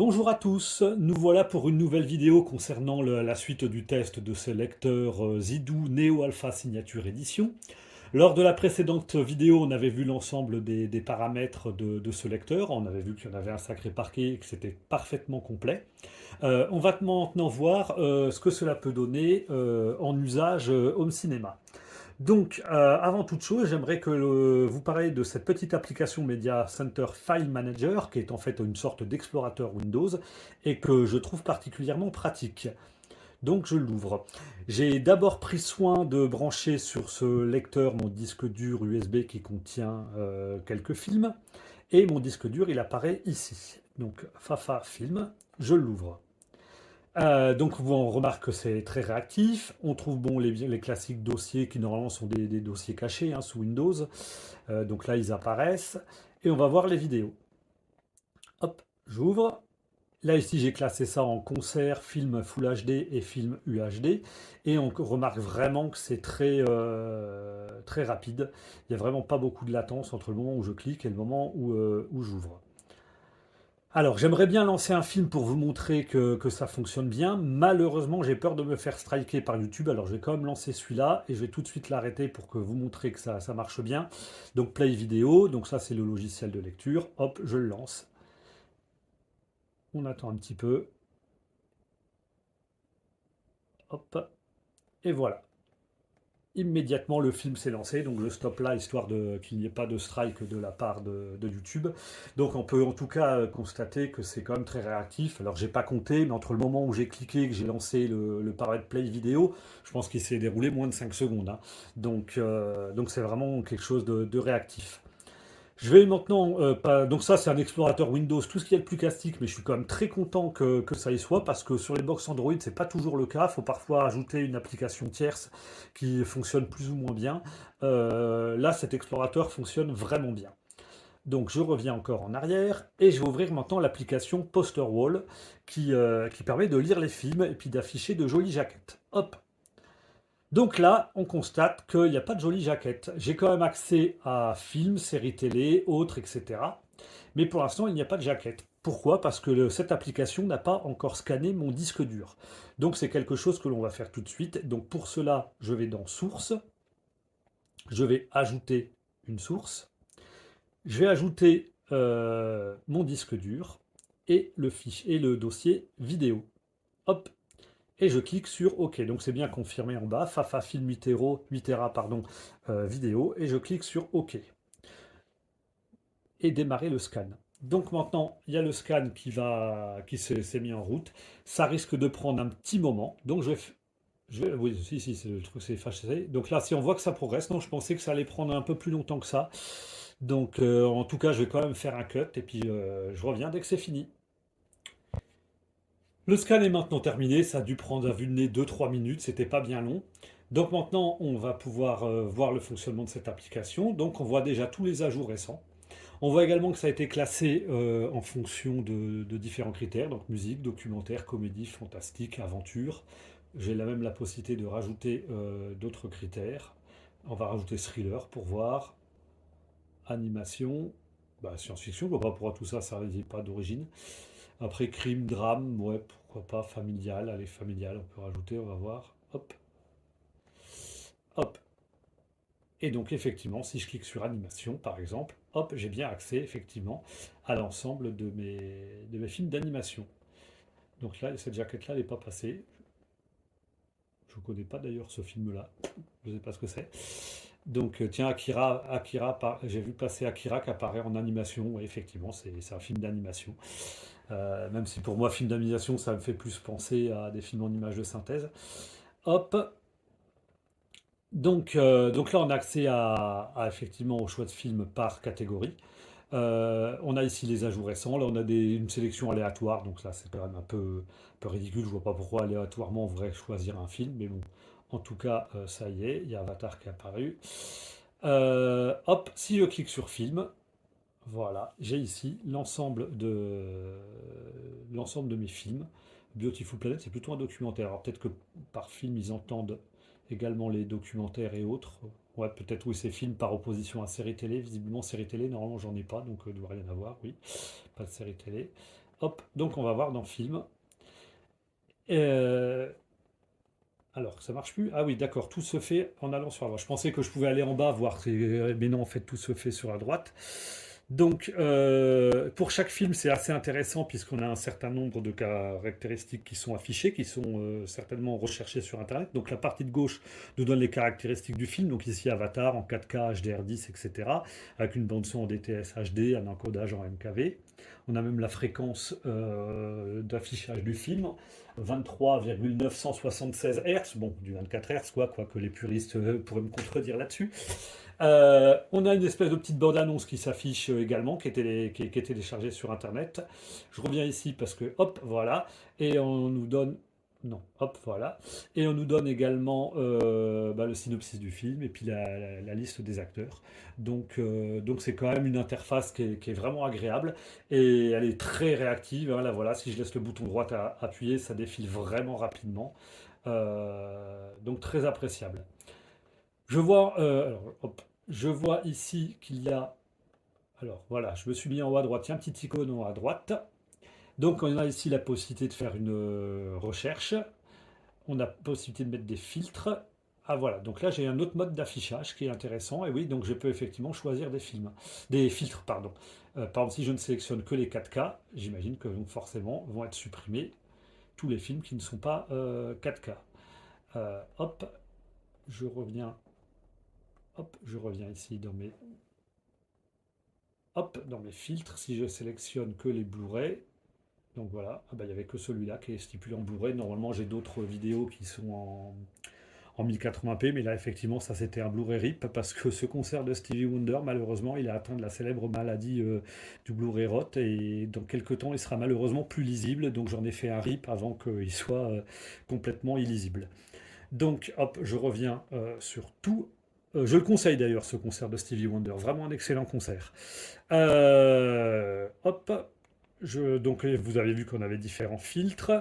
Bonjour à tous, nous voilà pour une nouvelle vidéo concernant la suite du test de ce lecteur Zidou Neo Alpha Signature Edition. Lors de la précédente vidéo, on avait vu l'ensemble des paramètres de ce lecteur, on avait vu qu'il y en avait un sacré paquet et que c'était parfaitement complet. On va maintenant voir ce que cela peut donner en usage home cinéma. Donc, avant toute chose, j'aimerais que vous parliez de cette petite application Media Center File Manager, qui est en fait une sorte d'explorateur Windows, et que je trouve particulièrement pratique. Donc, je l'ouvre. J'ai d'abord pris soin de brancher sur ce lecteur mon disque dur USB qui contient quelques films, et mon disque dur, il apparaît ici. Donc, Fafa Film, je l'ouvre. Donc on remarque que c'est très réactif. On trouve bon les classiques dossiers qui normalement sont des dossiers cachés hein, sous Windows. Donc là ils apparaissent. Et on va voir les vidéos. Hop, j'ouvre. Là ici j'ai classé ça en concert, film Full HD et film UHD. Et on remarque vraiment que c'est très rapide. Il n'y a vraiment pas beaucoup de latence entre le moment où je clique et le moment où j'ouvre. Alors, j'aimerais bien lancer un film pour vous montrer que ça fonctionne bien. Malheureusement, j'ai peur de me faire striker par YouTube. Alors, je vais quand même lancer celui-là et je vais tout de suite l'arrêter pour que vous montrer que ça marche bien. Donc, Play Vidéo. Donc, ça, c'est le logiciel de lecture. Hop, je le lance. On attend un petit peu. Hop. Et voilà. Immédiatement, le film s'est lancé, donc je stoppe là, histoire qu'il n'y ait pas de strike de la part de YouTube. Donc on peut en tout cas constater que c'est quand même très réactif. Alors j'ai pas compté, mais entre le moment où j'ai cliqué et que j'ai lancé le paramètre play vidéo, je pense qu'il s'est déroulé moins de 5 secondes, hein. Donc c'est vraiment quelque chose de réactif. Je vais maintenant, donc ça c'est un explorateur Windows, tout ce qui est le plus classique, mais je suis quand même très content que ça y soit parce que sur les box Android c'est pas toujours le cas, il faut parfois ajouter une application tierce qui fonctionne plus ou moins bien. Là cet explorateur fonctionne vraiment bien. Donc je reviens encore en arrière et je vais ouvrir maintenant l'application Posterwall qui permet de lire les films et puis d'afficher de jolies jaquettes. Hop, donc là, on constate qu'il n'y a pas de jolie jaquette. J'ai quand même accès à films, séries télé, autres, etc. Mais pour l'instant, il n'y a pas de jaquette. Pourquoi? Parce que cette application n'a pas encore scanné mon disque dur. Donc c'est quelque chose que l'on va faire tout de suite. Donc pour cela, je vais dans Source, je vais ajouter une source, je vais ajouter mon disque dur et le fichier et le dossier vidéo. Hop, et je clique sur OK. Donc c'est bien confirmé en bas, Fafa Film 8 Tera, pardon, vidéo, et je clique sur OK. Et démarrer le scan. Donc maintenant, il y a le scan qui s'est mis en route. Ça risque de prendre un petit moment. Donc oui, si, c'est le truc, c'est effacer. Donc là, si on voit que ça progresse, non, je pensais que ça allait prendre un peu plus longtemps que ça. Donc en tout cas, je vais quand même faire un cut et puis je reviens dès que c'est fini. Le scan est maintenant terminé, ça a dû prendre à vue de nez 2-3 minutes, c'était pas bien long. Donc maintenant, on va pouvoir voir le fonctionnement de cette application. Donc on voit déjà tous les ajouts récents. On voit également que ça a été classé en fonction de différents critères, donc musique, documentaire, comédie, fantastique, aventure. J'ai là même la possibilité de rajouter d'autres critères. On va rajouter thriller pour voir, animation, bah, science-fiction, on pourra tout ça, ça n'est pas d'origine. Après, crime, drame, ouais, pourquoi pas, familial, allez, familial, on peut rajouter, on va voir. Hop, hop. Et donc, effectivement, si je clique sur animation, par exemple, hop, j'ai bien accès, effectivement, à l'ensemble de mes films d'animation. Donc là, cette jaquette-là, elle n'est pas passée. Je ne connais pas d'ailleurs ce film-là. Je ne sais pas ce que c'est. Donc, tiens, Akira, j'ai vu passer Akira qui apparaît en animation. Ouais, effectivement, c'est un film d'animation. Même si pour moi, film d'animation, ça me fait plus penser à des films en images de synthèse. Hop. Donc là, on a accès effectivement au choix de films par catégorie. On a ici les ajouts récents. Là, on a une sélection aléatoire. Donc là, c'est quand même un peu ridicule. Je vois pas pourquoi aléatoirement on voudrait choisir un film. Mais bon, en tout cas, ça y est. Il y a Avatar qui est apparu. Hop, si je clique sur film, voilà, j'ai ici l'ensemble de mes films. Beautiful Planet, c'est plutôt un documentaire. Alors peut-être que par film, ils entendent également les documentaires et autres. Ouais, peut-être oui, c'est film par opposition à série télé. Visiblement, série télé, normalement, j'en ai pas, donc il ne doit rien avoir, oui. Pas de série télé. Hop, donc on va voir dans film. Euh, alors, ça marche plus? Ah oui, d'accord, tout se fait en allant sur la droite. Je pensais que je pouvais aller en bas voir, mais non, en fait, tout se fait sur la droite. Donc, pour chaque film, c'est assez intéressant puisqu'on a un certain nombre de caractéristiques qui sont affichées, qui sont certainement recherchées sur Internet. Donc, la partie de gauche nous donne les caractéristiques du film. Donc, ici, Avatar en 4K, HDR10, etc. Avec une bande-son en DTS HD, un encodage en MKV. On a même la fréquence d'affichage du film, 23,976 Hz, bon, du 24 Hz, quoi, quoique les puristes pourraient me contredire là-dessus. On a une espèce de petite bande-annonce qui s'affiche également, qui est téléchargée sur Internet. Je reviens ici parce que, hop, voilà, et on nous donne... Non, hop, voilà. Et on nous donne également le synopsis du film et puis la liste des acteurs. Donc c'est quand même une interface qui est vraiment agréable et elle est très réactive, hein. Là, voilà, si je laisse le bouton droit appuyé, ça défile vraiment rapidement. Donc très appréciable. Je vois ici qu'il y a. Alors voilà, je me suis mis en haut à droite, il y a un petit icône en haut à droite. Donc on a ici la possibilité de faire une recherche. On a la possibilité de mettre des filtres. Ah voilà, donc là j'ai un autre mode d'affichage qui est intéressant. Et oui, donc je peux effectivement choisir des filtres, pardon. Par exemple, si je ne sélectionne que les 4K, j'imagine que donc, forcément vont être supprimés tous les films qui ne sont pas 4K. Hop, je reviens. Hop, je reviens ici dans mes filtres, si je sélectionne que les Blu-ray, donc voilà, ah bah, il n'y avait que celui-là qui est stipulé en Blu-ray. Normalement, j'ai d'autres vidéos qui sont en 1080p, mais là, effectivement, ça c'était un Blu-ray RIP parce que ce concert de Stevie Wonder, malheureusement, il est atteint de la célèbre maladie du Blu-ray rot et dans quelques temps, il sera malheureusement plus lisible. Donc, j'en ai fait un RIP avant qu'il soit complètement illisible. Donc, hop, je reviens sur tout. Je le conseille d'ailleurs, ce concert de Stevie Wonder. Vraiment un excellent concert. Hop, donc vous avez vu qu'on avait différents filtres.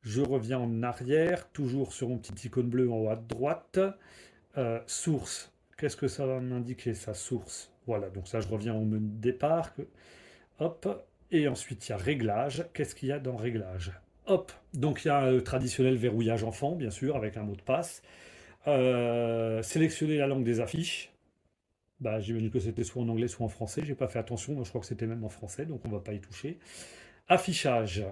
Je reviens en arrière, toujours sur mon petit icône bleu en haut à droite. Source, qu'est-ce que ça va m'indiquer, sa source? Voilà, donc ça, je reviens au menu de départ. Hop, et ensuite il y a réglage. Qu'est-ce qu'il y a dans réglage? Hop, donc il y a un traditionnel verrouillage enfant, bien sûr, avec un mot de passe. Sélectionner la langue des affiches. Bah, j'imagine que c'était soit en anglais, soit en français. J'ai pas fait attention, je crois que c'était même en français, donc on va pas y toucher. Affichage.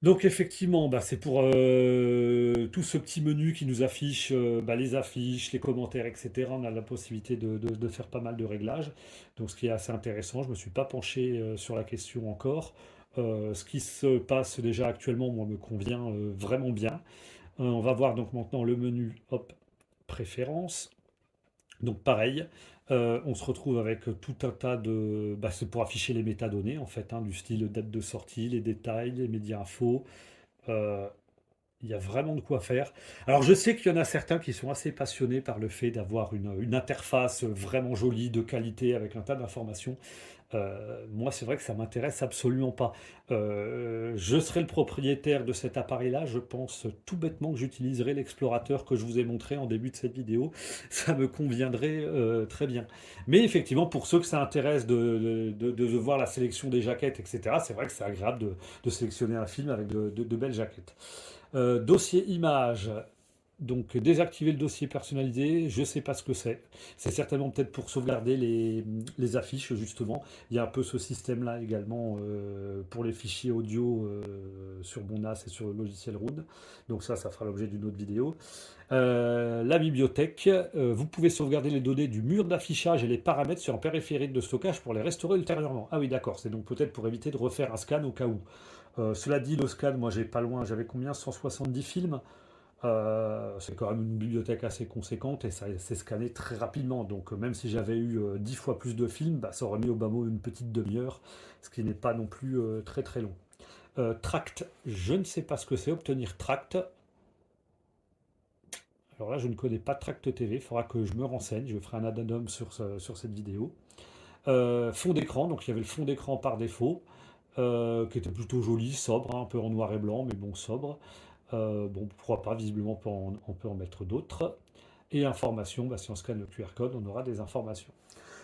Donc effectivement, bah, c'est pour tout ce petit menu qui nous affiche les affiches, les commentaires, etc. On a la possibilité de faire pas mal de réglages. Donc ce qui est assez intéressant, je ne me suis pas penché sur la question encore. Ce qui se passe déjà actuellement, moi, me convient vraiment bien. On va voir donc maintenant le menu, hop, préférences. Donc pareil, on se retrouve avec tout un tas de... Bah, c'est pour afficher les métadonnées en fait, hein, du style date de sortie, les détails, les médias infos. Euh, il y a vraiment de quoi faire. Alors je sais qu'il y en a certains qui sont assez passionnés par le fait d'avoir une interface vraiment jolie, de qualité, avec un tas d'informations. Moi, c'est vrai que ça m'intéresse absolument pas. Je serai le propriétaire de cet appareil-là. Je pense tout bêtement que j'utiliserai l'explorateur que je vous ai montré en début de cette vidéo. Ça me conviendrait très bien. Mais effectivement, pour ceux que ça intéresse de voir la sélection des jaquettes, etc., c'est vrai que c'est agréable de sélectionner un film avec de belles jaquettes. Dossier image. Donc désactiver le dossier personnalisé, je ne sais pas ce que c'est. C'est certainement peut-être pour sauvegarder les affiches, justement. Il y a un peu ce système-là également pour les fichiers audio sur mon NAS et sur le logiciel Roon. Donc ça fera l'objet d'une autre vidéo. La bibliothèque, vous pouvez sauvegarder les données du mur d'affichage et les paramètres sur un périphérique de stockage pour les restaurer ultérieurement. Ah oui, d'accord, c'est donc peut-être pour éviter de refaire un scan au cas où. Cela dit, le scan, moi j'ai pas loin, j'avais combien? 170 films. C'est quand même une bibliothèque assez conséquente et ça s'est scanné très rapidement. Donc même si j'avais eu 10 fois plus de films, bah, ça aurait mis au bas mot une petite demi-heure, ce qui n'est pas non plus très très long. Tract, je ne sais pas ce que c'est, obtenir tract. Alors là, je ne connais pas Tract TV, il faudra que je me renseigne, je ferai un addendum sur cette vidéo. Fond d'écran, donc il y avait le fond d'écran par défaut, qui était plutôt joli, sobre, hein, un peu en noir et blanc, mais bon, sobre. Bon, pourquoi pas, visiblement on peut en mettre d'autres. Et information, bah, si on scanne le QR code, on aura des informations.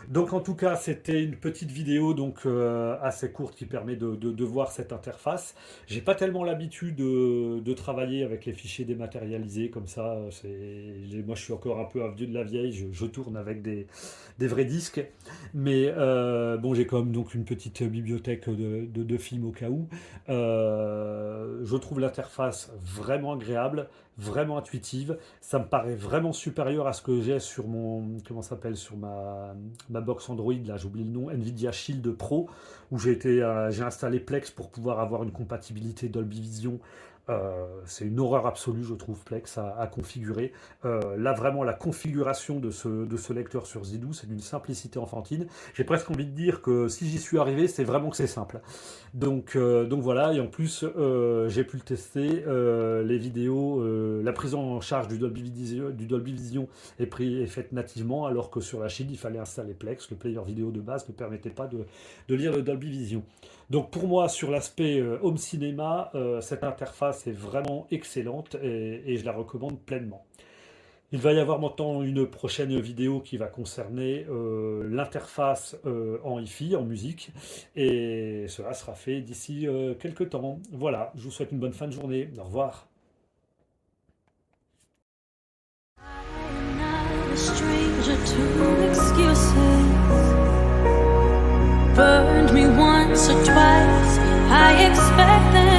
Donc en tout cas, c'était une petite vidéo donc assez courte qui permet de voir cette interface. J'ai pas tellement l'habitude de travailler avec les fichiers dématérialisés comme ça. Moi, je suis encore un peu un vieux de la vieille. Je tourne avec des vrais disques, mais bon, j'ai quand même donc une petite bibliothèque de films au cas où. Je trouve l'interface vraiment agréable, vraiment intuitive. Ça me paraît vraiment supérieur à ce que j'ai sur mon, comment ça s'appelle, sur ma box Android, là j'oublie le nom, Nvidia Shield Pro, où j'ai installé Plex pour pouvoir avoir une compatibilité Dolby Vision. C'est une horreur absolue, je trouve, Plex à configurer. Là, vraiment, la configuration de ce lecteur sur Zidoo, c'est d'une simplicité enfantine. J'ai presque envie de dire que si j'y suis arrivé, c'est vraiment que c'est simple. Donc voilà, et en plus, j'ai pu le tester. Les vidéos, la prise en charge du Dolby Vision est faite nativement, alors que sur la Shield, il fallait installer Plex. Le player vidéo de base ne permettait pas de lire le Dolby Vision. Donc pour moi, sur l'aspect home cinéma, cette interface est vraiment excellente et je la recommande pleinement. Il va y avoir maintenant une prochaine vidéo qui va concerner l'interface en hi-fi, en musique, et cela sera fait d'ici quelques temps. Voilà, je vous souhaite une bonne fin de journée. Au revoir. I'm not a stranger to excuses. Burned me once or twice. I expect them.